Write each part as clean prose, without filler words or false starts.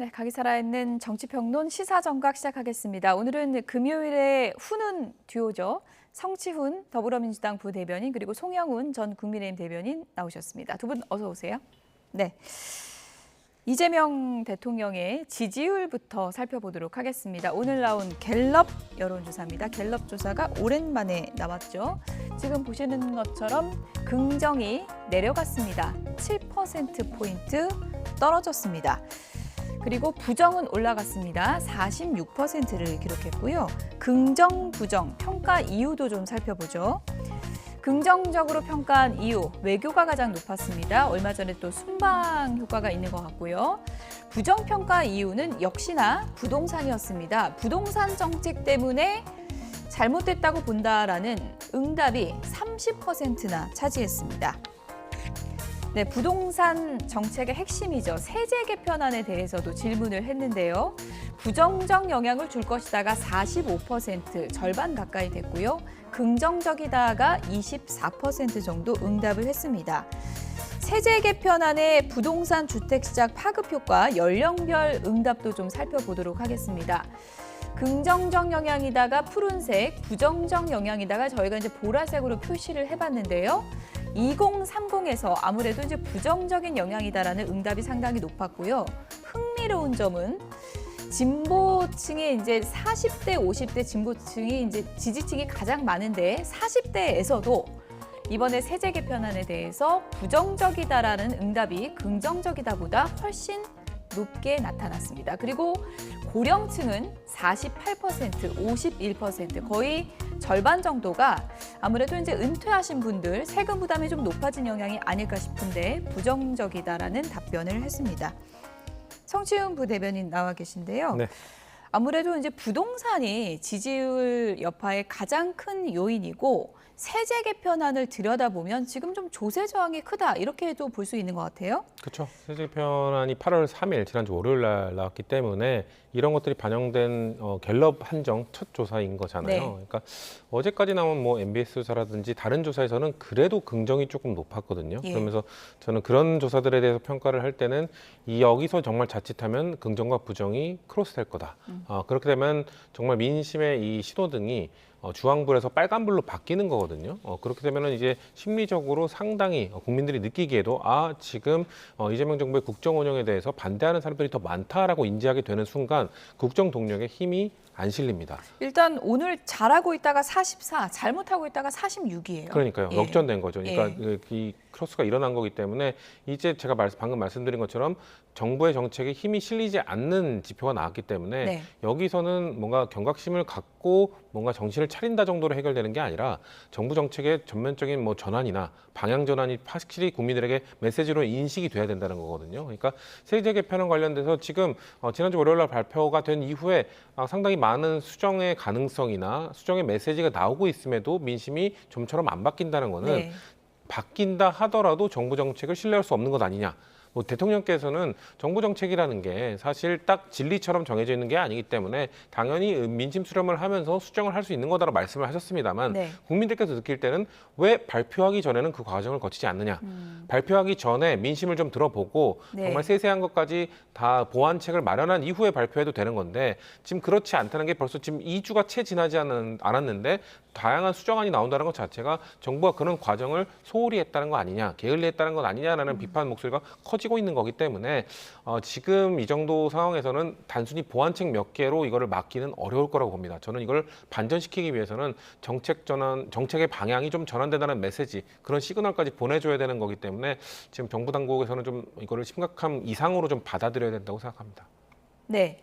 네, 각이 살아있는 정치평론 시사정각 시작하겠습니다. 오늘은 금요일에 훈훈 듀오죠. 성치훈 더불어민주당 부대변인 그리고 송영훈 전 국민의힘 대변인 나오셨습니다. 두 분 어서 오세요. 네, 이재명 대통령의 지지율부터 살펴보도록 하겠습니다. 오늘 나온 갤럽 여론조사입니다. 갤럽 조사가 오랜만에 나왔죠. 지금 보시는 것처럼 긍정이 내려갔습니다. 7%포인트 떨어졌습니다. 그리고 부정은 올라갔습니다. 46%를 기록했고요. 긍정, 부정, 평가 이유도 좀 살펴보죠. 긍정적으로 평가한 이유, 외교가 가장 높았습니다. 얼마 전에 또 순방 효과가 있는 것 같고요. 부정평가 이유는 역시나 부동산이었습니다. 부동산 정책 때문에 잘못됐다고 본다라는 응답이 30%나 차지했습니다. 네, 부동산 정책의 핵심이죠. 세제 개편안에 대해서도 질문을 했는데요. 부정적 영향을 줄 것이다가 45%, 절반 가까이 됐고요. 긍정적이다가 24% 정도 응답을 했습니다. 세제 개편안의 부동산 주택 시장 파급 효과, 연령별 응답도 좀 살펴보도록 하겠습니다. 긍정적 영향이다가 푸른색, 부정적 영향이다가 저희가 이제 보라색으로 표시를 해봤는데요. 2030에서 아무래도 이제 부정적인 영향이다라는 응답이 상당히 높았고요. 흥미로운 점은 진보층이 이제 40대, 50대 진보층이 이제 지지층이 가장 많은데 40대에서도 이번에 세제 개편안에 대해서 부정적이다라는 응답이 긍정적이다보다 훨씬 높게 나타났습니다. 그리고 고령층은 48%, 51%, 거의 절반 정도가 아무래도 이제 은퇴하신 분들 세금 부담이 좀 높아진 영향이 아닐까 싶은데 부정적이다라는 답변을 했습니다. 성치훈 부대변인 나와 계신데요. 네. 아무래도 이제 부동산이 지지율 여파의 가장 큰 요인이고 세제 개편안을 들여다보면 지금 좀 조세 저항이 크다 이렇게도 볼 수 있는 것 같아요. 그렇죠. 세제 개편안이 8월 3일 지난주 월요일 날 나왔기 때문에 이런 것들이 반영된 갤럽 한정 첫 조사인 거잖아요. 네. 그러니까 어제까지 나온 뭐 MBS 조사라든지 다른 조사에서는 그래도 긍정이 조금 높았거든요. 예. 그러면서 저는 그런 조사들에 대해서 평가를 할 때는 여기서 정말 자칫하면 긍정과 부정이 크로스될 거다. 그렇게 되면 정말 민심의 이 신호등이 주황불에서 빨간불로 바뀌는 거거든요. 그렇게 되면은 이제 심리적으로 상당히 국민들이 느끼기에도 지금 이재명 정부의 국정 운영에 대해서 반대하는 사람들이 더 많다라고 인지하게 되는 순간 국정 동력에 힘이 안 실립니다. 일단 오늘 잘하고 있다가 44, 잘못하고 있다가 46이에요. 그러니까요. 예. 역전된 거죠. 그러니까 예. 이 크로스가 일어난 거기 때문에 이제 제가 방금 말씀드린 것처럼 정부의 정책에 힘이 실리지 않는 지표가 나왔기 때문에 네. 여기서는 뭔가 경각심을 갖고 뭔가 정신을 차린다 정도로 해결되는 게 아니라 정부 정책의 전면적인 뭐 전환이나 방향 전환이 확실히 국민들에게 메시지로 인식이 돼야 된다는 거거든요. 그러니까 세제 개편안 관련돼서 지금 지난주 월요일 날 발표가 된 이후에 상당히 많은 수정의 가능성이나 수정의 메시지가 나오고 있음에도 민심이 좀처럼 안 바뀐다는 거는 네. 바뀐다 하더라도 정부 정책을 신뢰할 수 없는 것 아니냐. 뭐 대통령께서는 정부 정책이라는 게 사실 딱 진리처럼 정해져 있는 게 아니기 때문에 당연히 민심 수렴을 하면서 수정을 할 수 있는 거다라고 말씀을 하셨습니다만 네. 국민들께서 느낄 때는 왜 발표하기 전에는 그 과정을 거치지 않느냐. 발표하기 전에 민심을 좀 들어보고 네. 정말 세세한 것까지 다 보완책을 마련한 이후에 발표해도 되는 건데 지금 그렇지 않다는 게 벌써 지금 2주가 채 지나지 않았는데 다양한 수정안이 나온다는 것 자체가 정부가 그런 과정을 소홀히 했다는 거 아니냐, 게을리했다는 것 아니냐라는 비판 목소리가 커지고 있는 거기 때문에 지금 이 정도 상황에서는 단순히 보완책 몇 개로 이거를 막기는 어려울 거라고 봅니다. 저는 이걸 반전시키기 위해서는 정책의 방향이 좀 전환된다는 메시지, 그런 시그널까지 보내줘야 되는 거기 때문에 지금 정부 당국에서는 좀 이거를 심각함 이상으로 좀 받아들여야 된다고 생각합니다. 네.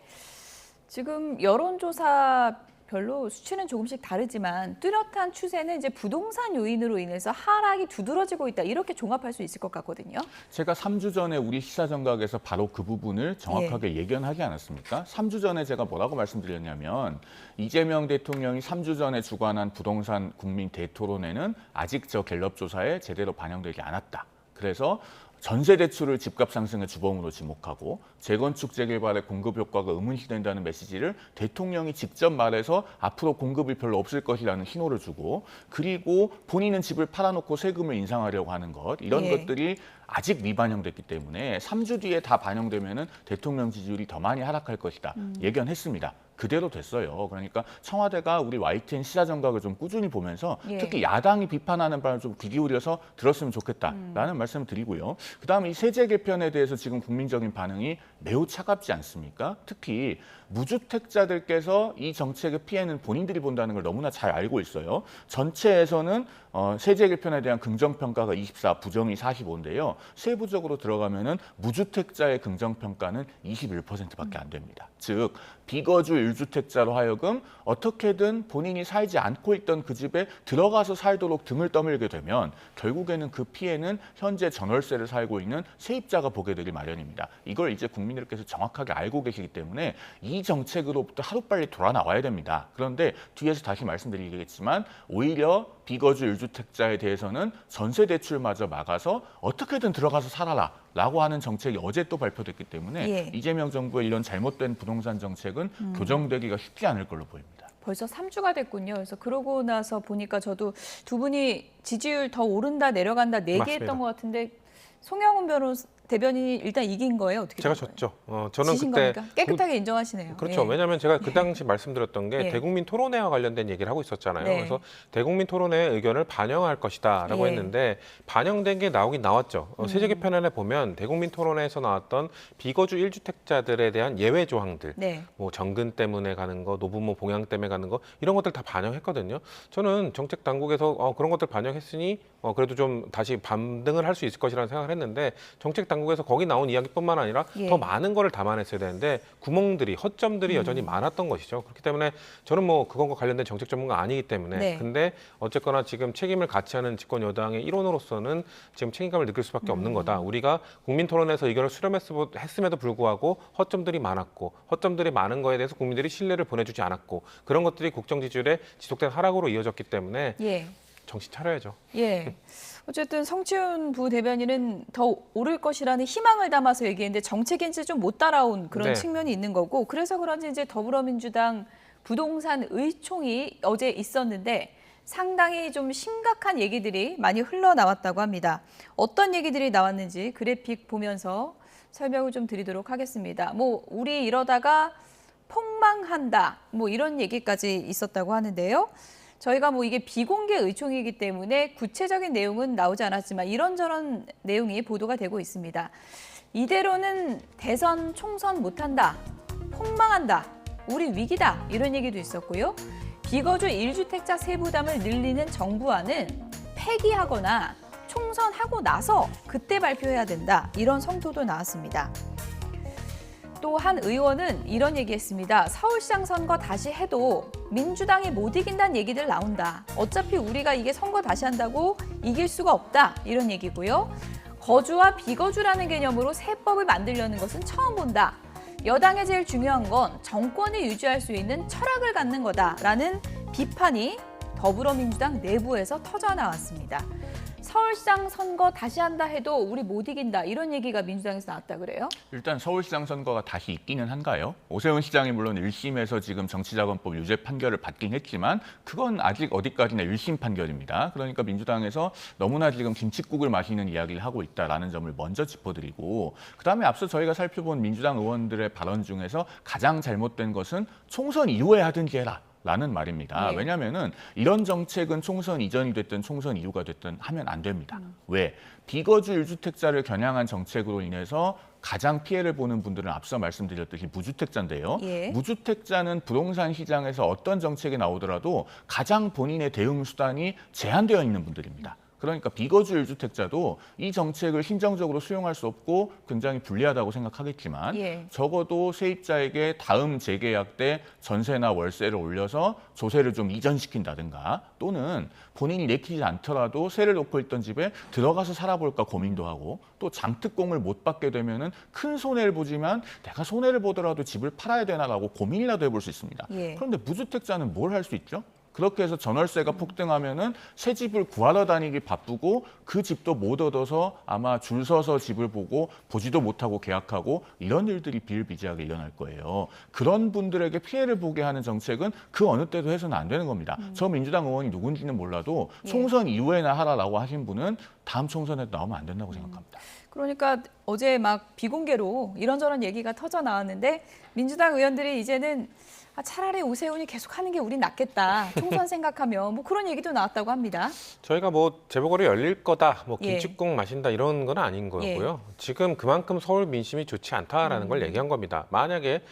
지금 여론조사 별로 수치는 조금씩 다르지만 뚜렷한 추세는 이제 부동산 요인으로 인해서 하락이 두드러지고 있다. 이렇게 종합할 수 있을 것 같거든요. 제가 3주 전에 우리 시사정각에서 바로 그 부분을 정확하게 예견하지 않았습니까? 3주 전에 제가 뭐라고 말씀드렸냐면 이재명 대통령이 3주 전에 주관한 부동산 국민 대토론회는 아직 저 갤럽 조사에 제대로 반영되지 않았다. 그래서 전세 대출을 집값 상승의 주범으로 지목하고 재건축 재개발의 공급 효과가 의문시된다는 메시지를 대통령이 직접 말해서 앞으로 공급이 별로 없을 것이라는 신호를 주고, 그리고 본인은 집을 팔아놓고 세금을 인상하려고 하는 것, 이런 예. 것들이 아직 미반영됐기 때문에 3주 뒤에 다 반영되면은 대통령 지지율이 더 많이 하락할 것이다. 예견했습니다. 그대로 됐어요. 그러니까 청와대가 우리 YTN 시사정각을 좀 꾸준히 보면서 예. 특히 야당이 비판하는 바를 좀 귀 기울여서 들었으면 좋겠다라는 말씀을 드리고요. 그다음에 이 세제 개편에 대해서 지금 국민적인 반응이 매우 차갑지 않습니까? 특히 무주택자들께서 이 정책의 피해는 본인들이 본다는 걸 너무나 잘 알고 있어요. 전체에서는 세제 개편에 대한 긍정평가가 24, 부정이 45인데요. 세부적으로 들어가면은 무주택자의 긍정평가는 21%밖에 안 됩니다. 즉 비거주 1주택자로 하여금 어떻게든 본인이 살지 않고 있던 그 집에 들어가서 살도록 등을 떠밀게 되면 결국에는 그 피해는 현재 전월세를 살고 있는 세입자가 보게 되기 마련입니다. 이걸 이제 국민들께서 정확하게 알고 계시기 때문에 이 정책으로부터 하루빨리 돌아 나와야 됩니다. 그런데 뒤에서 다시 말씀드리겠지만 오히려 비거주 1주택자에 대해서는 전세 대출마저 막아서 어떻게든 들어가서 살아라 라고 하는 정책이 어제 또 발표됐기 때문에 예. 이재명 정부의 이런 잘못된 부동산 정책은 교정되기가 쉽지 않을 걸로 보입니다. 벌써 3주가 됐군요. 그래서 그러고 나서 보니까 저도 두 분이 지지율 더 오른다 내려간다 내기했던 맞습니다. 것 같은데 송영훈 대변인이 일단 이긴 거예요? 어떻게 제가 된 거예요? 졌죠. 저는 지신 그때 겁니까? 깨끗하게 인정하시네요. 그렇죠. 예. 왜냐하면 제가 그 당시 말씀드렸던 게 예. 대국민 토론회와 관련된 얘기를 하고 있었잖아요. 네. 그래서 대국민 토론회의 의견을 반영할 것이다라고 예. 했는데 반영된 게 나오긴 나왔죠. 세제 개편안에 보면 대국민 토론회에서 나왔던 비거주 1주택자들에 대한 예외 조항들, 네. 뭐 정근 때문에 가는 거, 노부모 봉양 때문에 가는 거 이런 것들 다 반영했거든요. 저는 정책 당국에서 그런 것들 반영했으니 그래도 좀 다시 반등을 할 수 있을 것이라는 생각을 했는데 정책 당국에서 거기 나온 이야기뿐만 아니라 예. 더 많은 거를 담아냈어야 되는데 구멍들이 허점들이 여전히 많았던 것이죠. 그렇기 때문에 저는 뭐 그것과 관련된 정책 전문가 아니기 때문에 네. 근데 어쨌거나 지금 책임을 같이 하는 집권 여당의 일원으로서는 지금 책임감을 느낄 수밖에 없는 거다. 우리가 국민 토론에서 의견을 수렴했음에도 불구하고 허점들이 많았고 허점들이 많은 거에 대해서 국민들이 신뢰를 보내주지 않았고 그런 것들이 국정 지지율의 지속된 하락으로 이어졌기 때문에 예. 정신 차려야죠. 예. 어쨌든 성치훈 부대변인은 더 오를 것이라는 희망을 담아서 얘기했는데 정책인지 좀 못 따라온 그런 네. 측면이 있는 거고 그래서 그런지 이제 더불어민주당 부동산 의총이 어제 있었는데 상당히 좀 심각한 얘기들이 많이 흘러나왔다고 합니다. 어떤 얘기들이 나왔는지 그래픽 보면서 설명을 좀 드리도록 하겠습니다. 뭐 우리 이러다가 폭망한다 뭐 이런 얘기까지 있었다고 하는데요. 저희가 뭐 이게 비공개 의총이기 때문에 구체적인 내용은 나오지 않았지만 이런저런 내용이 보도가 되고 있습니다. 이대로는 대선 총선 못한다, 폭망한다, 우리 위기다 이런 얘기도 있었고요. 비거주 1주택자 세부담을 늘리는 정부안은 폐기하거나 총선하고 나서 그때 발표해야 된다 이런 성토도 나왔습니다. 또 한 의원은 이런 얘기했습니다. 서울시장 선거 다시 해도 민주당이 못 이긴다는 얘기들 나온다. 어차피 우리가 이게 선거 다시 한다고 이길 수가 없다. 이런 얘기고요. 거주와 비거주라는 개념으로 새 법을 만들려는 것은 처음 본다. 여당의 제일 중요한 건 정권을 유지할 수 있는 철학을 갖는 거다라는 비판이 더불어민주당 내부에서 터져나왔습니다. 서울시장 선거 다시 한다 해도 우리 못 이긴다 이런 얘기가 민주당에서 나왔다 그래요? 일단 서울시장 선거가 다시 있기는 한가요? 오세훈 시장이 물론 1심에서 지금 정치자금법 유죄 판결을 받긴 했지만 그건 아직 어디까지나 1심 판결입니다. 그러니까 민주당에서 너무나 지금 김칫국을 마시는 이야기를 하고 있다라는 점을 먼저 짚어드리고 그다음에 앞서 저희가 살펴본 민주당 의원들의 발언 중에서 가장 잘못된 것은 총선 이후에 하든지 해라. 라는 말입니다. 네. 왜냐하면은 이런 정책은 총선 이전이 됐든 총선 이후가 됐든 하면 안 됩니다. 왜? 비거주 1주택자를 겨냥한 정책으로 인해서 가장 피해를 보는 분들은 앞서 말씀드렸듯이 무주택자인데요. 예. 무주택자는 부동산 시장에서 어떤 정책이 나오더라도 가장 본인의 대응 수단이 제한되어 있는 분들입니다. 그러니까 비거주 1주택자도 이 정책을 심정적으로 수용할 수 없고 굉장히 불리하다고 생각하겠지만 예. 적어도 세입자에게 다음 재계약 때 전세나 월세를 올려서 조세를 좀 이전시킨다든가 또는 본인이 내키지 않더라도 세를 놓고 있던 집에 들어가서 살아볼까 고민도 하고 또 장특공을 못 받게 되면은 큰 손해를 보지만 내가 손해를 보더라도 집을 팔아야 되나라고 고민이라도 해볼 수 있습니다. 예. 그런데 무주택자는 뭘 할 수 있죠? 그렇게 해서 전월세가 폭등하면은 새 집을 구하러 다니기 바쁘고 그 집도 못 얻어서 아마 줄 서서 집을 보고 보지도 못하고 계약하고 이런 일들이 비일비재하게 일어날 거예요. 그런 분들에게 피해를 보게 하는 정책은 그 어느 때도 해서는 안 되는 겁니다. 저 민주당 의원이 누군지는 몰라도 예. 총선 이후에나 하라라고 하신 분은 다음 총선에 나오면 안 된다고 생각합니다. 그러니까 어제 막 비공개로 이런저런 얘기가 터져 나왔는데 민주당 의원들이 이제는 차라리 오세훈이 계속하는 게 우린 낫겠다. 총선 생각하면 뭐 그런 얘기도 나왔다고 합니다. 저희가 뭐 재보궐이 열릴 거다, 뭐 예. 김칫국 마신다 이런 건 아닌 거고요. 지금 그만큼 서울 민심이 좋지 않다라는 걸 얘기한 겁니다. 만약에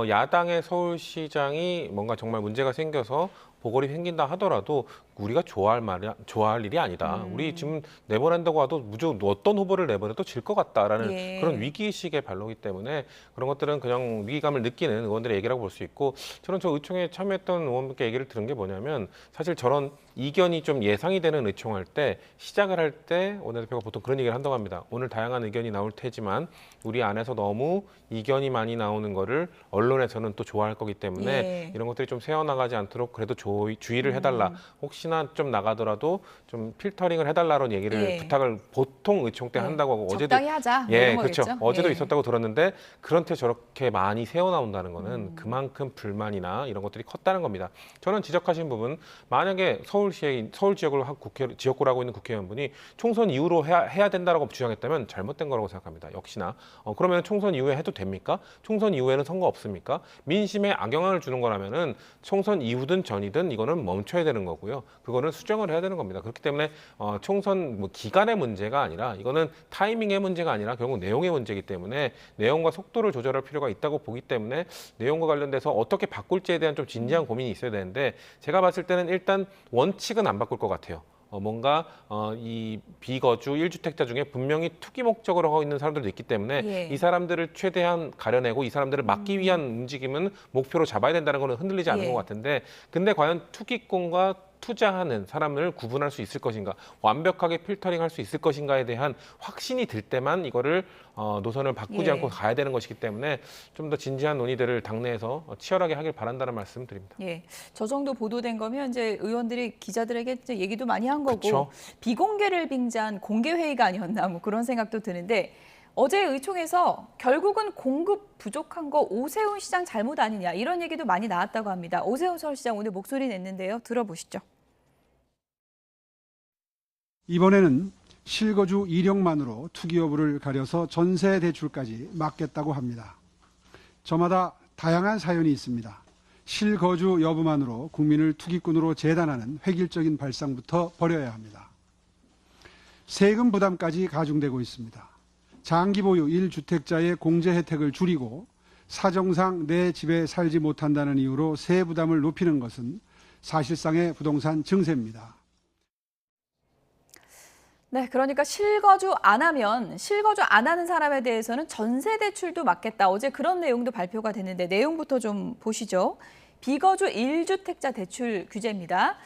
야당의 서울시장이 뭔가 정말 문제가 생겨서 보궐이 생긴다 하더라도 우리가 좋아할 일이 아니다. 우리 지금 내보낸다고 해도 무조건 어떤 후보를 내보내도 질 것 같다라는 예. 그런 위기의식의 발로기 때문에 그런 것들은 그냥 위기감을 느끼는 의원들의 얘기라고 볼 수 있고, 저는 저 의총에 참여했던 의원분께 얘기를 들은 게 뭐냐면, 사실 저런 이견이 좀 예상이 되는 의총할 때 시작을 할 때 원내대표가 보통 그런 얘기를 한다고 합니다. 오늘 다양한 의견이 나올 테지만 우리 안에서 너무 이견이 많이 나오는 거를 언론에서는 또 좋아할 거기 때문에 예. 이런 것들이 좀 새어나가지 않도록 그래도 주의를 해달라. 혹시나 좀 나가더라도 좀 필터링을 해달라는 얘기를 예. 부탁을 보통 의총 때 한다고 하고, 어제도 적당히 하자. 뭐 예, 이런 그렇죠. 거겠죠? 어제도 예. 있었다고 들었는데 그런데 저렇게 많이 새어나온다는 거는 그만큼 불만이나 이런 것들이 컸다는 겁니다. 저는 지적하신 부분, 만약에 서울 지역을 지역구를 하고 있는 국회의원분이 총선 이후로 해야 된다라고 주장했다면 잘못된 거라고 생각합니다. 역시나 그러면 총선 이후에 해도 됩니까? 총선 이후에는 선거 없습니까? 민심에 악영향을 주는 거라면은 총선 이후든 전이든 이거는 멈춰야 되는 거고요. 그거는 수정을 해야 되는 겁니다. 그렇기 때문에 총선 뭐 기간의 문제가 아니라 이거는 타이밍의 문제가 아니라 결국 내용의 문제이기 때문에 내용과 속도를 조절할 필요가 있다고 보기 때문에 내용과 관련돼서 어떻게 바꿀지에 대한 좀 진지한 고민이 있어야 되는데, 제가 봤을 때는 일단 원칙은 안 바꿀 것 같아요. 뭔가 이 비거주 1주택자 중에 분명히 투기 목적으로 하고 있는 사람들도 있기 때문에 예. 이 사람들을 최대한 가려내고 이 사람들을 막기 위한 움직임은 목표로 잡아야 된다는 거는 흔들리지 않는 예. 것 같은데, 근데 과연 투기꾼과 투자하는 사람을 구분할 수 있을 것인가, 완벽하게 필터링할 수 있을 것인가에 대한 확신이 들 때만 이거를 노선을 바꾸지 예. 않고 가야 되는 것이기 때문에 좀 더 진지한 논의들을 당내에서 치열하게 하길 바란다는 말씀 드립니다. 예, 저 정도 보도된 거면 이제 의원들이 기자들에게 이제 얘기도 많이 한 거고 그쵸. 비공개를 빙자한 공개 회의가 아니었나 뭐 그런 생각도 드는데, 어제 의총에서 결국은 공급 부족한 거 오세훈 시장 잘못 아니냐 이런 얘기도 많이 나왔다고 합니다. 오세훈 서울시장 오늘 목소리 냈는데요. 들어보시죠. 이번에는 실거주 이력만으로 투기 여부를 가려서 전세 대출까지 막겠다고 합니다. 저마다 다양한 사연이 있습니다. 실거주 여부만으로 국민을 투기꾼으로 재단하는 획일적인 발상부터 버려야 합니다. 세금 부담까지 가중되고 있습니다. 장기 보유 1주택자의 공제 혜택을 줄이고 사정상 내 집에 살지 못한다는 이유로 세 부담을 높이는 것은 사실상의 부동산 증세입니다. 네, 그러니까 실거주 안 하는 사람에 대해서는 전세 대출도 막겠다. 어제 그런 내용도 발표가 됐는데 내용부터 좀 보시죠. 비거주 1주택자 대출 규제입니다.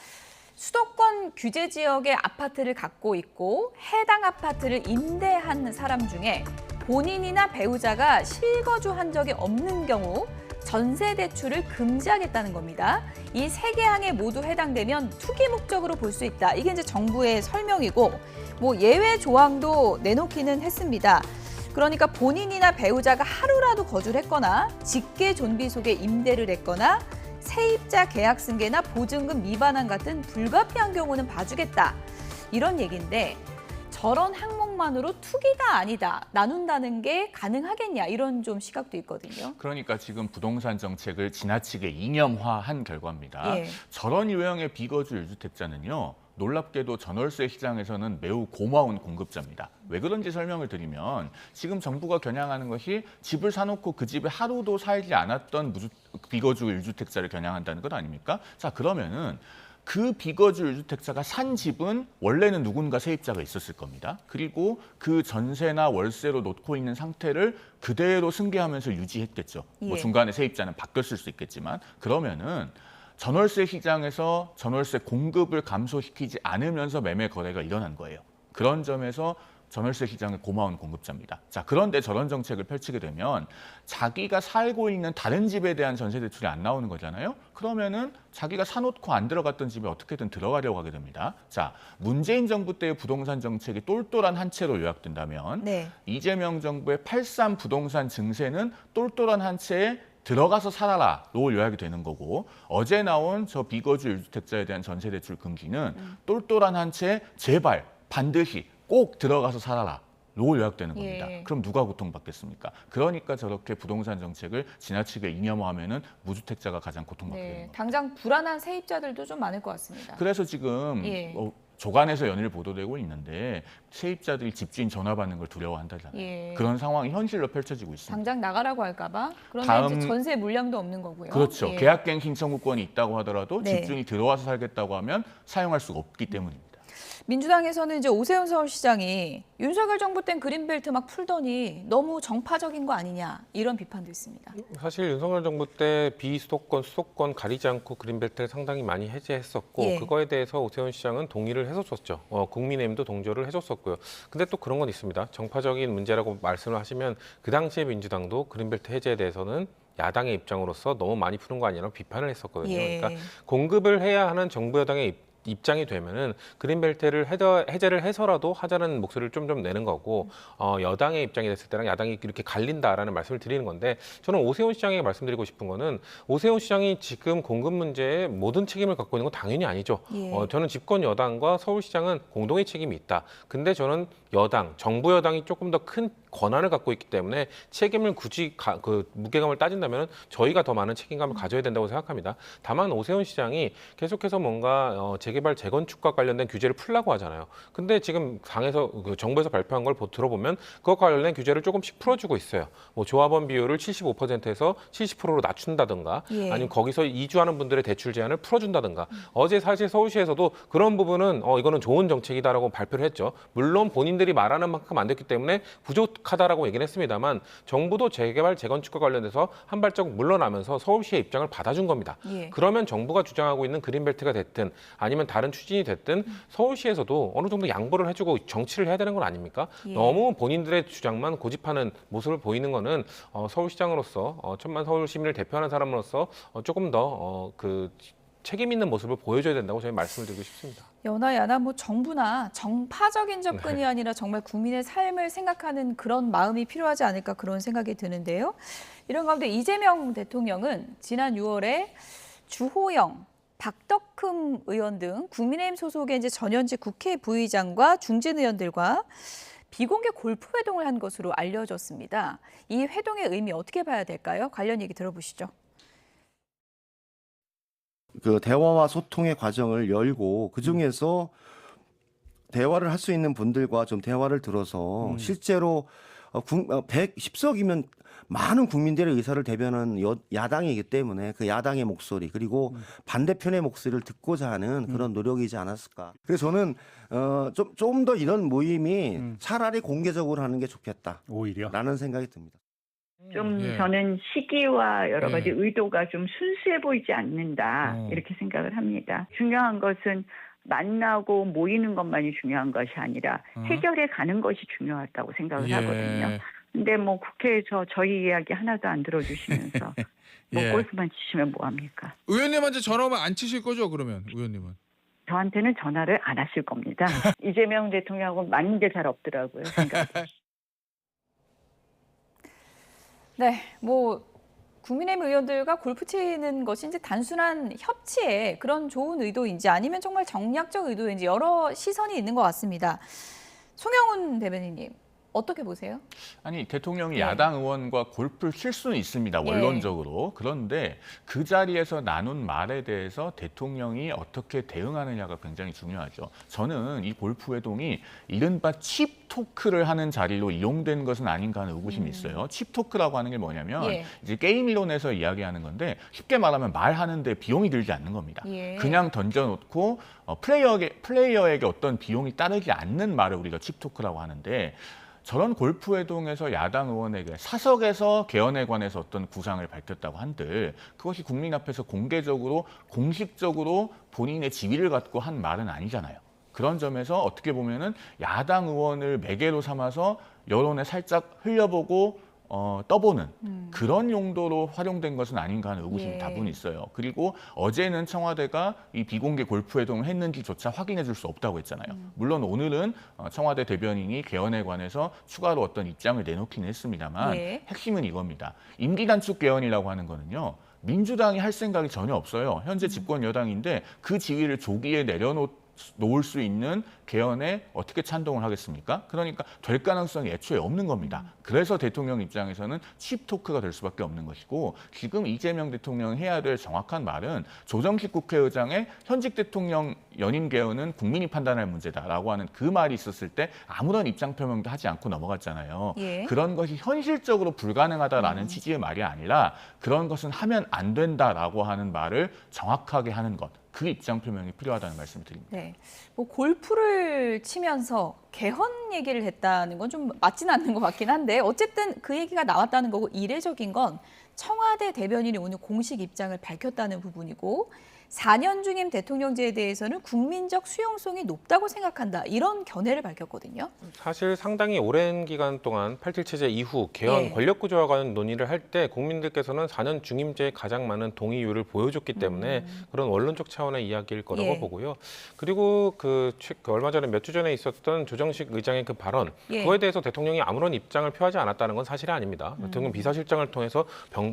수도권 규제 지역의 아파트를 갖고 있고 해당 아파트를 임대한 사람 중에 본인이나 배우자가 실거주한 적이 없는 경우 전세 대출을 금지하겠다는 겁니다. 이 세 개 항에 모두 해당되면 투기 목적으로 볼 수 있다. 이게 이제 정부의 설명이고, 뭐 예외 조항도 내놓기는 했습니다. 그러니까 본인이나 배우자가 하루라도 거주를 했거나 직계 존비 속에 임대를 했거나 세입자 계약 승계나 보증금 미반환 같은 불가피한 경우는 봐주겠다. 이런 얘기인데, 저런 항목만으로 투기다 아니다 나눈다는 게 가능하겠냐, 이런 좀 시각도 있거든요. 그러니까 지금 부동산 정책을 지나치게 이념화한 결과입니다. 예. 저런 유형의 비거주 1주택자는요. 놀랍게도 전월세 시장에서는 매우 고마운 공급자입니다. 왜 그런지 설명을 드리면, 지금 정부가 겨냥하는 것이 집을 사놓고 그 집에 하루도 살지 않았던 비거주 1주택자를 겨냥한다는 것 아닙니까? 자, 그러면은 그 비거주 1주택자가 산 집은 원래는 누군가 세입자가 있었을 겁니다. 그리고 그 전세나 월세로 놓고 있는 상태를 그대로 승계하면서 유지했겠죠. 뭐 예. 중간에 세입자는 바뀌었을 수 있겠지만, 그러면은 전월세 시장에서 전월세 공급을 감소시키지 않으면서 매매 거래가 일어난 거예요. 그런 점에서 전월세 시장의 고마운 공급자입니다. 자, 그런데 저런 정책을 펼치게 되면 자기가 살고 있는 다른 집에 대한 전세 대출이 안 나오는 거잖아요. 그러면은 자기가 사놓고 안 들어갔던 집에 어떻게든 들어가려고 하게 됩니다. 자, 문재인 정부 때의 부동산 정책이 똘똘한 한 채로 요약된다면, 네. 이재명 정부의 8.3 부동산 증세는 똘똘한 한 채에 들어가서 살아라로 요약이 되는 거고, 어제 나온 저 비거주 1주택자에 대한 전세 대출 금지는 똘똘한 한 채 제발 반드시 꼭 들어가서 살아라 요약되는 겁니다. 예. 그럼 누가 고통받겠습니까? 그러니까 저렇게 부동산 정책을 지나치게 이념화하면은 무주택자가 가장 고통받게 되는 네, 겁니다. 당장 불안한 세입자들도 좀 많을 것 같습니다. 그래서 지금 예. 조간에서 연일 보도되고 있는데 세입자들이 집주인 전화 받는 걸 두려워한다잖아요. 예. 그런 상황이 현실로 펼쳐지고 있습니다. 당장 나가라고 할까봐. 그런데 다음- 이제 전세 물량도 없는 거고요. 그렇죠. 예. 계약갱 신청구권이 있다고 하더라도 네. 집주인이 들어와서 살겠다고 하면 사용할 수가 없기 때문입니다. 민주당에서는 이제 오세훈 서울시장이 윤석열 정부 땐 그린벨트 막 풀더니 너무 정파적인 거 아니냐 이런 비판도 있습니다. 사실 윤석열 정부 때 비수도권, 수도권 가리지 않고 그린벨트를 상당히 많이 해제했었고 예. 그거에 대해서 오세훈 시장은 동의를 해줬었죠. 국민의힘도 동조를 해줬었고요. 근데 또 그런 건 있습니다. 정파적인 문제라고 말씀을 하시면 그 당시에 민주당도 그린벨트 해제에 대해서는 야당의 입장으로서 너무 많이 푸는 거 아니라고 비판을 했었거든요. 예. 그러니까 공급을 해야 하는 정부 여당의 입장이 되면은 그린벨트를 해제를 해서라도 하자는 목소리를 좀 내는 거고 여당의 입장이 됐을 때랑 야당이 이렇게 갈린다라는 말씀을 드리는 건데 저는 오세훈 시장에게 말씀드리고 싶은 거는 오세훈 시장이 지금 공급 문제에 모든 책임을 갖고 있는 건 당연히 아니죠. 예. 저는 집권 여당과 서울시장은 공동의 책임이 있다. 근데 저는 여당, 정부 여당이 조금 더 큰 권한을 갖고 있기 때문에 책임을 굳이 그 무게감을 따진다면 저희가 더 많은 책임감을 가져야 된다고 생각합니다. 다만 오세훈 시장이 계속해서 뭔가 재개발 재건축과 관련된 규제를 풀라고 하잖아요. 근데 지금 당에서 그 정부에서 발표한 걸 들어보면 그것과 관련된 규제를 조금씩 풀어주고 있어요. 뭐 조합원 비율을 75%에서 70%로 낮춘다든가 예. 아니면 거기서 이주하는 분들의 대출 제한을 풀어준다든가 어제 사실 서울시에서도 그런 부분은 이거는 좋은 정책이다라고 발표를 했죠. 물론 본인들이 말하는 만큼 안 됐기 때문에 부족하다라고 얘기는 했습니다만 정부도 재개발 재건축과 관련해서 한 발자국 물러나면서 서울시의 입장을 받아준 겁니다. 예. 그러면 정부가 주장하고 있는 그린벨트가 됐든 아니면 다른 추진이 됐든 서울시에서도 어느 정도 양보를 해주고 정치를 해야 되는 건 아닙니까? 예. 너무 본인들의 주장만 고집하는 모습을 보이는 거는 서울시장으로서 천만 서울 시민을 대표하는 사람으로서 조금 더 그 책임 있는 모습을 보여줘야 된다고 저희 말씀을 드리고 싶습니다. 여나 야나 뭐 정부나 정파적인 접근이 아니라 정말 국민의 삶을 생각하는 그런 마음이 필요하지 않을까 그런 생각이 드는데요. 이런 가운데 이재명 대통령은 지난 6월에 주호영, 박덕흠 의원 등 국민의힘 소속의 이제 전현직 국회 부의장과 중진 의원들과 비공개 골프 회동을 한 것으로 알려졌습니다. 이 회동의 의미 어떻게 봐야 될까요? 관련 얘기 들어보시죠. 그 대화와 소통의 과정을 열고 그 중에서 대화를 할 수 있는 분들과 좀 대화를 들어서 실제로 110석이면 많은 국민들의 의사를 대변하는 야당이기 때문에 그 야당의 목소리 그리고 반대편의 목소리를 듣고자 하는 그런 노력이지 않았을까. 그래서 저는 좀 더 이런 모임이 차라리 공개적으로 하는 게 좋겠다. 오히려 라는 생각이 듭니다. 좀 예. 저는 시기와 여러 가지 예. 의도가 좀 순수해 보이지 않는다 이렇게 생각을 합니다. 중요한 것은 만나고 모이는 것만이 중요한 것이 아니라 해결해 가는 것이 중요하다고 생각을 예. 하거든요. 근데 뭐 국회에서 저희 이야기 하나도 안 들어주시면서 뭐 예. 골프만 치시면 뭐합니까? 의원님한테 전화 오면 안 치실 거죠? 그러면 의원님은 저한테는 전화를 안 하실 겁니다. 이재명 대통령하고 맞는 게 잘 없더라고요. 생각이. 네, 뭐 국민의힘 의원들과 골프 치는 것이 이제 단순한 협치의 그런 좋은 의도인지 아니면 정말 정략적 의도인지 여러 시선이 있는 것 같습니다. 송영훈 대변인님 어떻게 보세요? 아니 대통령이 예. 야당 의원과 골프를 칠 수는 있습니다. 예. 원론적으로. 그런데 그 자리에서 나눈 말에 대해서 대통령이 어떻게 대응하느냐가 굉장히 중요하죠. 저는 이 골프 회동이 이른바 칩 토크를 하는 자리로 이용된 것은 아닌가 하는 의구심이 있어요. 칩 토크라고 하는 게 뭐냐면 예. 이제 게임 이론에서 이야기하는 건데 쉽게 말하면 말하는데 비용이 들지 않는 겁니다. 예. 그냥 던져놓고 플레이어에게 어떤 비용이 따르지 않는 말을 우리가 칩 토크라고 하는데 저런 골프 회동에서 야당 의원에게 사석에서 개헌에 관해서 어떤 구상을 밝혔다고 한들 그것이 국민 앞에서 공개적으로 공식적으로 본인의 지위를 갖고 한 말은 아니잖아요. 그런 점에서 어떻게 보면은 야당 의원을 매개로 삼아서 여론에 살짝 흘려보고 떠보는 그런 용도로 활용된 것은 아닌가 하는 의구심이 예. 다분히 있어요. 그리고 어제는 청와대가 이 비공개 골프 회동을 했는지조차 확인해 줄 수 없다고 했잖아요. 물론 오늘은 청와대 대변인이 개헌에 관해서 추가로 어떤 입장을 내놓기는 했습니다만 예. 핵심은 이겁니다. 임기 단축 개헌이라고 하는 거는요. 민주당이 할 생각이 전혀 없어요. 현재 집권 여당인데 그 지위를 조기에 놓을 수 있는 개헌에 어떻게 찬동을 하겠습니까? 그러니까 될 가능성이 애초에 없는 겁니다. 그래서 대통령 입장에서는 칩토크가 될 수밖에 없는 것이고 지금 이재명 대통령이 해야 될 정확한 말은 조정식 국회의장의 현직 대통령 연임 개헌은 국민이 판단할 문제다라고 하는 그 말이 있었을 때 아무런 입장 표명도 하지 않고 넘어갔잖아요. 예. 그런 것이 현실적으로 불가능하다라는 취지의 말이 아니라 그런 것은 하면 안 된다라고 하는 말을 정확하게 하는 것. 그 입장 표명이 필요하다는 말씀을 드립니다. 네. 뭐 골프를 치면서 개헌 얘기를 했다는 건 좀 맞지는 않는 것 같긴 한데 어쨌든 그 얘기가 나왔다는 거고 이례적인 건 청와대 대변인이 오늘 공식 입장을 밝혔다는 부분이고 4년 중임 대통령제에 대해서는 국민적 수용성이 높다고 생각한다. 이런 견해를 밝혔거든요. 사실 상당히 오랜 기간 동안 87 체제 이후 개헌 예. 권력 구조와 관련 논의를 할 때 국민들께서는 4년 중임제에 가장 많은 동의율을 보여줬기 때문에 그런 원론적 차원의 이야기일 거라고 예. 보고요. 그리고 그 얼마 전에 몇 주 전에 있었던 조정식 의장의 그 발언 예. 그거에 대해서 대통령이 아무런 입장을 표하지 않았다는 건 사실이 아닙니다. 대통령 비서실장을 통해서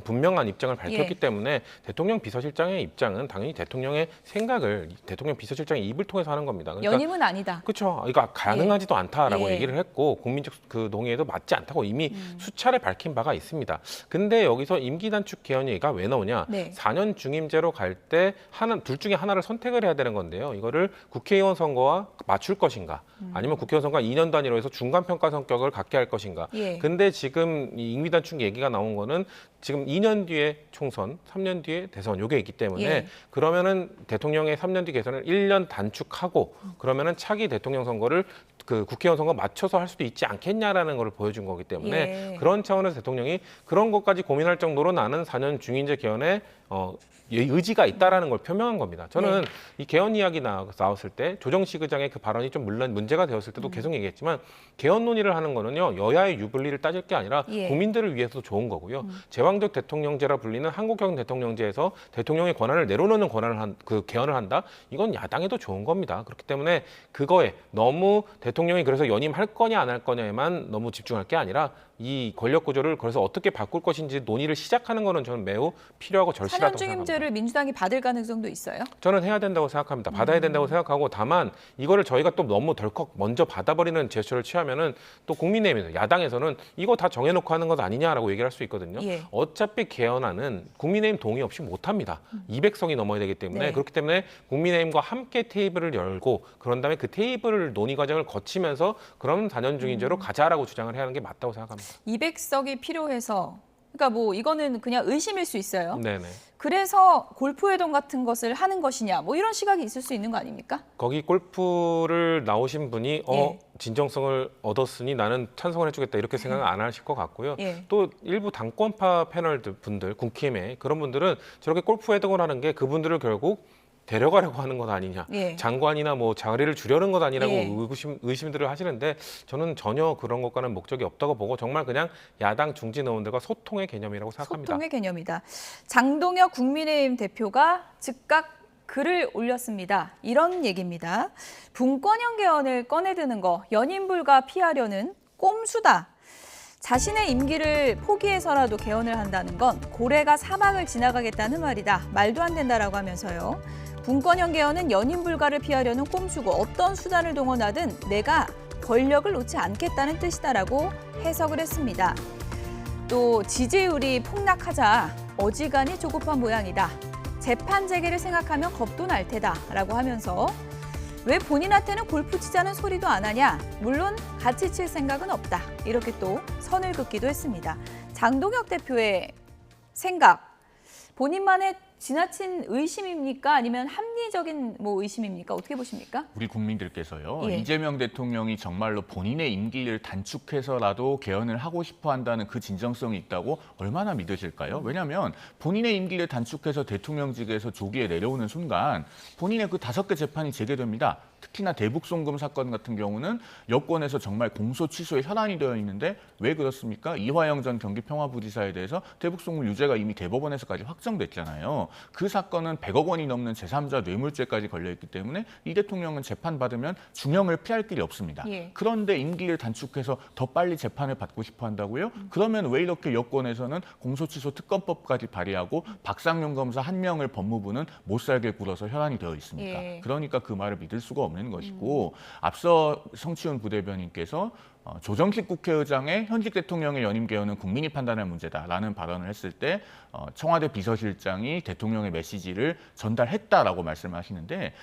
분명한 입장을 밝혔기 예. 때문에 대통령 비서실장의 입장은 당연히 대통령의 생각을 대통령 비서실장의 입을 통해서 하는 겁니다. 그러니까 연임은 아니다. 그렇죠. 그러니까 가능하지도 않다라고 예. 얘기를 했고 국민적 그 동의에도 맞지 않다고 이미 수차례 밝힌 바가 있습니다. 근데 여기서 임기 단축 개헌 얘기가 왜 나오냐? 네. 4년 중임제로 갈 때 둘 중에 하나를 선택을 해야 되는 건데요. 이거를 국회의원 선거와 맞출 것인가? 아니면 국회의원 선거가 2년 단위로 해서 중간 평가 성격을 갖게 할 것인가? 예. 근데 지금 이 임기 단축 얘기가 나온 거는 지금 2년 뒤에 총선, 3년 뒤에 대선 요게 있기 때문에 예. 그러면은 대통령의 3년 뒤 개선을 1년 단축하고 그러면은 차기 대통령 선거를 그 국회의원 선거 맞춰서 할 수도 있지 않겠냐라는 걸 보여준 거기 때문에 예. 그런 차원에서 대통령이 그런 것까지 고민할 정도로 나는 4년 중임제 개헌에 의지가 있다라는 걸 표명한 겁니다. 저는 네. 이 개헌 이야기 나왔을 때 조정식 의장의 그 발언이 좀 물론 문제가 되었을 때도 계속 얘기했지만 개헌 논의를 하는 거는요 여야의 유불리를 따질 게 아니라 예. 국민들을 위해서도 좋은 거고요. 제왕적 대통령제라 불리는 한국형 대통령제에서 대통령의 권한을 내려놓는 그 개헌을 한다. 이건 야당에도 좋은 겁니다. 그렇기 때문에 그거에 너무 대통령이 그래서 연임할 거냐 안 할 거냐에만 너무 집중할 게 아니라 이 권력 구조를 그래서 어떻게 바꿀 것인지 논의를 시작하는 거는 저는 매우 필요하고 4년 절실하다고 생각합니다. 중임제를 민주당이 받을 가능성도 있어요? 저는 해야 된다고 생각합니다. 받아야 된다고 생각하고 다만 이거를 저희가 또 너무 덜컥 먼저 받아버리는 제스처를 취하면은 또 국민의힘에서 야당에서는 이거 다 정해놓고 하는 것 아니냐라고 얘기를 할 수 있거든요. 예. 어차피 개헌안은 국민의힘 동의 없이 못합니다. 200석이 넘어야 되기 때문에 네. 그렇기 때문에 국민의힘과 함께 테이블을 열고 그런 다음에 그 테이블 논의 과정을 거치면서 그런 4년 중임제로 가자라고 주장을 해야 하는 게 맞다고 생각합니다. 200석이 필요해서 그러니까 뭐 이거는 그냥 의심일 수 있어요. 네네. 그래서 골프회동 같은 것을 하는 것이냐 뭐 이런 시각이 있을 수 있는 거 아닙니까? 거기 골프를 나오신 분이 예. 진정성을 얻었으니 나는 찬성을 해주겠다 이렇게 생각을 안 하실 것 같고요. 예. 또 일부 당권파 패널 분들, 국힘의 그런 분들은 저렇게 골프 회동을 하는 게 그분들을 결국 데려가려고 하는 것 아니냐, 예. 장관이나 뭐 자리를 주려는 것 아니라고 예. 의심들을 하시는데 저는 전혀 그런 것과는 목적이 없다고 보고 정말 그냥 야당 중진 의원들과 소통의 개념이라고 생각합니다. 소통의 개념이다. 장동혁 국민의힘 대표가 즉각 글을 올렸습니다. 이런 얘기입니다. 분권형 개헌을 꺼내드는 거 연임 불가 피하려는 꼼수다. 자신의 임기를 포기해서라도 개헌을 한다는 건 고래가 사막을 지나가겠다는 말이다. 말도 안 된다라고 하면서요. 분권형 개헌은 연임 불가를 피하려는 꼼수고 어떤 수단을 동원하든 내가 권력을 놓지 않겠다는 뜻이다라고 해석을 했습니다. 또 지지율이 폭락하자 어지간히 조급한 모양이다. 재판 재개를 생각하면 겁도 날 테다라고 하면서 왜 본인한테는 골프 치자는 소리도 안 하냐? 물론 같이 칠 생각은 없다. 이렇게 또 선을 긋기도 했습니다. 장동혁 대표의 생각, 본인만의 지나친 의심입니까? 아니면 합리적인 의심입니까? 어떻게 보십니까? 우리 국민들께서요. 예. 이재명 대통령이 정말로 본인의 임기를 단축해서라도 개헌을 하고 싶어 한다는 그 진정성이 있다고 얼마나 믿으실까요? 왜냐하면 본인의 임기를 단축해서 대통령직에서 조기에 내려오는 순간 본인의 그 5개 재판이 재개됩니다. 특히나 대북송금 사건 같은 경우는 여권에서 정말 공소 취소에 혈안이 되어 있는데 왜 그렇습니까? 이화영 전 경기평화부지사에 대해서 대북송금 유죄가 이미 대법원에서까지 확정됐잖아요. 그 사건은 100억 원이 넘는 제3자 뇌물죄까지 걸려있기 때문에 이 대통령은 재판받으면 중형을 피할 길이 없습니다. 예. 그런데 임기를 단축해서 더 빨리 재판을 받고 싶어 한다고요? 그러면 왜 이렇게 여권에서는 공소취소 특검법까지 발의하고 박상용 검사 한 명을 법무부는 못 살게 굴어서 혈안이 되어 있습니까? 예. 그러니까 그 말을 믿을 수가 없는 없는 것이고 앞서 성치훈 부대변인께서 조정식 국회의장의 현직 대통령의 연임 개헌은 국민이 판단할 문제다라는 발언을 했을 때 청와대 비서실장이 대통령의 메시지를 전달했다라고 말씀하시는데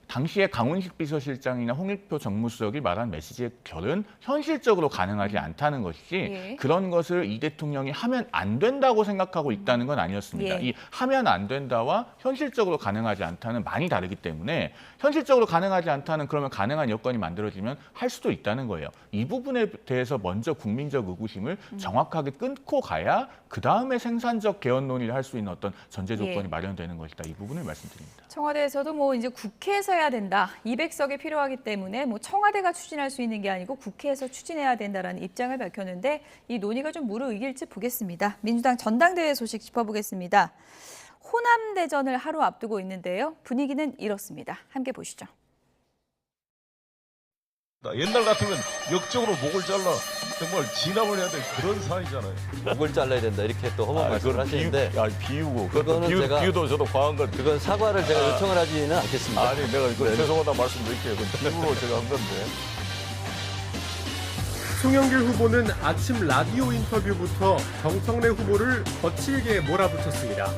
당시에 강훈식 비서실장이나 홍익표 정무수석이 말한 메시지의 결은 현실적으로 가능하지 않다는 것이지 예. 그런 것을 이 대통령이 하면 안 된다고 생각하고 있다는 건 아니었습니다. 예. 이 하면 안 된다와 현실적으로 가능하지 않다는 많이 다르기 때문에 현실적으로 가능하지 않다는 그러면 가능한 여건이 만들어지면 할 수도 있다는 거예요. 이 부분에 대해서 먼저 국민적 의구심을 정확하게 끊고 가야 그다음에 생산적 개헌 논의를 할 수 있는 어떤 전제 조건이 예. 마련되는 것이다. 이 부분을 말씀드립니다. 청와대에서도 뭐 이제 국회에서 해야 된다. 200석이 필요하기 때문에 뭐 청와대가 추진할 수 있는 게 아니고 국회에서 추진해야 된다라는 입장을 밝혔는데 이 논의가 좀 무르익을지 보겠습니다. 민주당 전당대회 소식 짚어보겠습니다. 호남 대전을 하루 앞두고 있는데요. 분위기는 이렇습니다. 함께 보시죠. 옛날 같으면 역적으로 목을 잘라 정말 진압을 해야 될 그런 사안이잖아요. 목을 잘라야 된다 이렇게 또 험한 말씀을 하시는데 비우고 그거는 제가 비유도 저도 과한 건 그건 사과를 제가 요청을 하지는 않겠습니다. 아니 내가 이거 죄송하다 말씀드릴게요. 일부러 제가 한 건데. 송영길 후보는 아침 라디오 인터뷰부터 정청래 후보를 거칠게 몰아붙였습니다.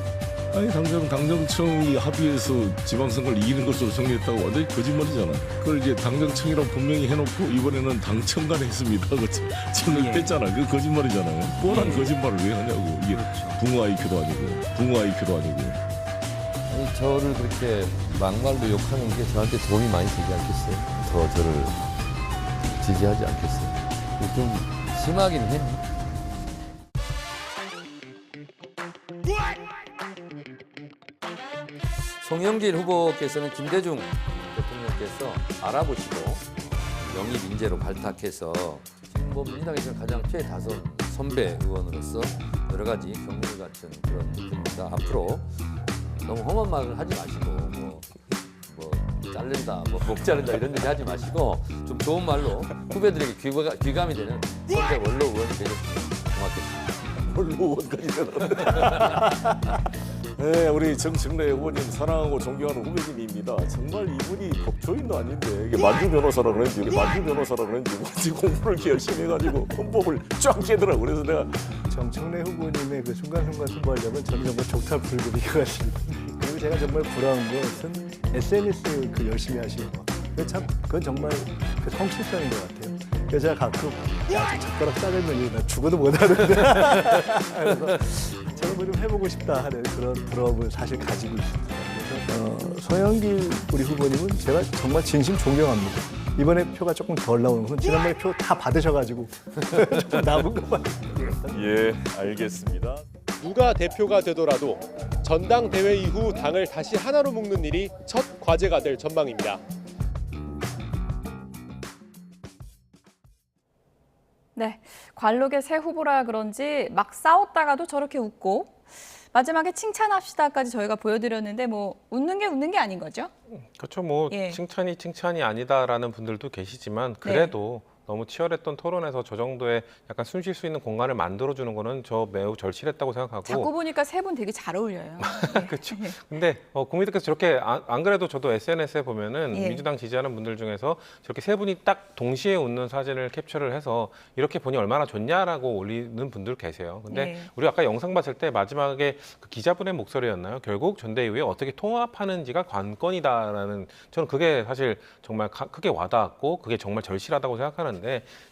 아니 당정청이 합의해서 지방선거를 이기는 것으로 정리했다고 완전히 거짓말이잖아. 그걸 이제 당정청이라고 분명히 해놓고 이번에는 당청간 했습니다. 청을 뺐잖아. 그 거짓말이잖아요. 뻔한 거짓말을 왜 하냐고. 이게 붕어 IQ도 아니고. 아니, 저를 그렇게 막말로 욕하는 게 저한테 도움이 많이 되지 않겠어요? 더 저를 지지하지 않겠어요? 좀 심하긴 해요. 송영길 후보께서는 김대중 대통령께서 알아보시고 영입 인재로 발탁해서 지금 뭐 민주당에서는 가장 최다선 선배 의원으로서 여러 가지 경륜 같은 그런 느낌입니다. 앞으로 너무 험한 말을 하지 마시고 뭐 자른다, 목 자른다 이런 얘기 하지 마시고 좀 좋은 말로 후배들에게 귀감이 되는 선배 원로 의원이 되셨으면 고맙겠습니다. 원로 의원까지 되는. 네, 우리 정청래 의원님 사랑하고 존경하는 후배님입니다. 정말 이분이 법조인도 아닌데 이게 만주 변호사라 그런지 지금 공부를 이렇게 열심히 해가지고 헌법을 쫙 깨더라고. 그래서 내가 정청래 후보님의 그 순간순간 승부하려면 저는 정말 족탈불급이거든요. 그리고 제가 정말 부러운 것은 SNS 그 열심히 하시는 거. 그건 정말 그 성실성인 것 같아요. 그래서 제가 가끔 저 젓가락 싸들면 나 죽어도 못하는데 그래서 저는 뭐 좀 해보고 싶다 하는 그런 부러움을 사실 가지고 있습니다. 그래서 송영길 우리 후보님은 제가 정말 진심 존경합니다. 이번에 표가 조금 덜 나오는 건 지난번에 표 다 받으셔가지고 조금 남은 것만. 예, 알겠습니다. 누가 대표가 되더라도 전당대회 이후 당을 다시 하나로 묶는 일이 첫 과제가 될 전망입니다. 네, 관록의 새 후보라 그런지 막 싸웠다가도 저렇게 웃고 마지막에 칭찬합시다까지 저희가 보여드렸는데 뭐 웃는 게 아닌 거죠? 그렇죠. 뭐 예. 칭찬이 아니다라는 분들도 계시지만 그래도 너무 치열했던 토론에서 저 정도의 약간 숨 쉴 수 있는 공간을 만들어주는 거는 저 매우 절실했다고 생각하고. 자꾸 보니까 세 분 되게 잘 어울려요. 그렇죠. 근데 국민들께서 저렇게 안 그래도 저도 SNS에 보면은 예. 민주당 지지하는 분들 중에서 저렇게 세 분이 딱 동시에 웃는 사진을 캡처를 해서 이렇게 보니 얼마나 좋냐라고 올리는 분들 계세요. 근데 예. 우리 아까 영상 봤을 때 마지막에 그 기자분의 목소리였나요? 결국 전대위에 어떻게 통합하는지가 관건이다라는, 저는 그게 사실 정말 크게 와닿았고 그게 정말 절실하다고 생각하는데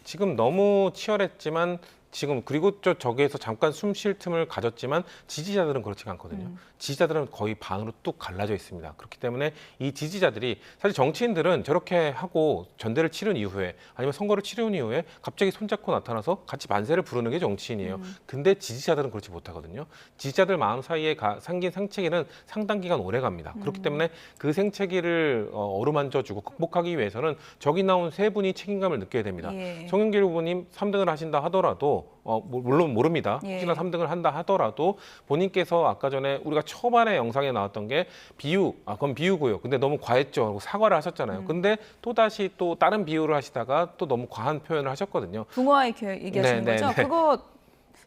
지금 너무 치열했지만 지금 그리고 저기에서 잠깐 숨 쉴 틈을 가졌지만 지지자들은 그렇지가 않거든요. 지지자들은 거의 반으로 뚝 갈라져 있습니다. 그렇기 때문에 이 지지자들이 사실 정치인들은 저렇게 하고 전대를 치른 이후에 아니면 선거를 치른 이후에 갑자기 손잡고 나타나서 같이 만세를 부르는 게 정치인이에요. 근데 지지자들은 그렇지 못하거든요. 지지자들 마음 사이에 생긴 생채기는 상당 기간 오래 갑니다. 그렇기 때문에 그 생채기를 어루만져주고 극복하기 위해서는 저기 나온 세 분이 책임감을 느껴야 됩니다. 예. 송영길 후보님 3등을 하신다 하더라도 물론 모릅니다. 예. 혹시나 3등을 한다 하더라도 본인께서 아까 전에 우리가 초반에 영상에 나왔던 게 그건 비유고요. 근데 너무 과했죠. 하고 사과를 하셨잖아요. 근데 또다시 또 다른 비유를 하시다가 또 너무 과한 표현을 하셨거든요. 붕어 IQ 얘기하시는 네, 거죠? 네, 네. 그거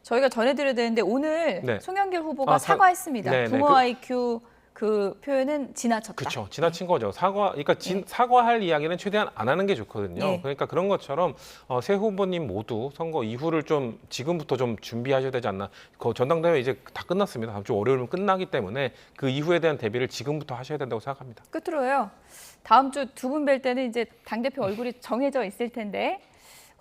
저희가 전해드려야 되는데 오늘 네. 송영길 후보가 아, 사과했습니다. 네, 네. 붕어 IQ 그 표현은 지나쳤다. 그렇죠. 지나친 거죠. 그러니까 사과할 이야기는 최대한 안 하는 게 좋거든요. 예. 그러니까 그런 것처럼 새 후보님 모두 선거 이후를 좀 지금부터 좀 준비하셔야 되지 않나. 그 전당대회 이제 다 끝났습니다. 다음 주 월요일은 끝나기 때문에 그 이후에 대한 대비를 지금부터 하셔야 된다고 생각합니다. 끝으로요. 다음 주 두 분 뵐 때는 이제 당대표 얼굴이 정해져 있을 텐데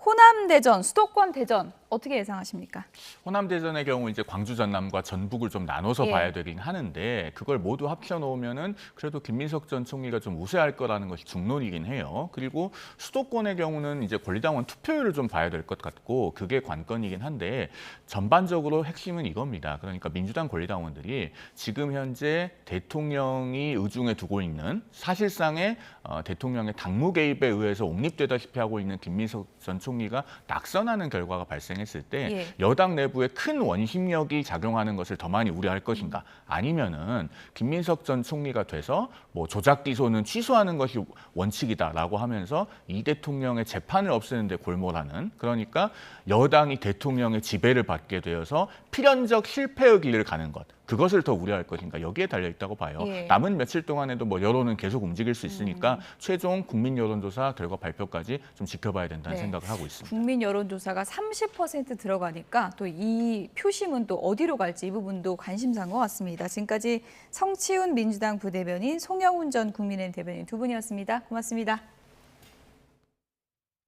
호남 대전, 수도권 대전 어떻게 예상하십니까? 호남 대전의 경우 이제 광주 전남과 전북을 좀 나눠서 예. 봐야 되긴 하는데 그걸 모두 합쳐 놓으면은 그래도 김민석 전 총리가 좀 우세할 거라는 것이 중론이긴 해요. 그리고 수도권의 경우는 이제 권리당원 투표율을 좀 봐야 될 것 같고 그게 관건이긴 한데 전반적으로 핵심은 이겁니다. 그러니까 민주당 권리당원들이 지금 현재 대통령이 의중에 두고 있는 사실상의 대통령의 당무 개입에 의해서 옹립되다시피 하고 있는 김민석 전 총리가 낙선하는 결과가 발생했을 때 예. 여당 내부에 큰 원심력이 작용하는 것을 더 많이 우려할 것인가 아니면은 김민석 전 총리가 돼서 뭐 조작 기소는 취소하는 것이 원칙이다라고 하면서 이 대통령의 재판을 없애는 데 골몰하는 그러니까 여당이 대통령의 지배를 받게 되어서 필연적 실패의 길을 가는 것 그것을 더 우려할 것인가 여기에 달려 있다고 봐요. 예. 남은 며칠 동안에도 뭐 여론은 계속 움직일 수 있으니까 최종 국민 여론조사 결과 발표까지 좀 지켜봐야 된다는 네. 생각을 하고 있습니다. 국민 여론조사가 30% 들어가니까 또 이 표심은 또 어디로 갈지 이 부분도 관심사인 것 같습니다. 지금까지 성치훈 민주당 부대변인, 송영훈 전 국민의힘 대변인 두 분이었습니다. 고맙습니다.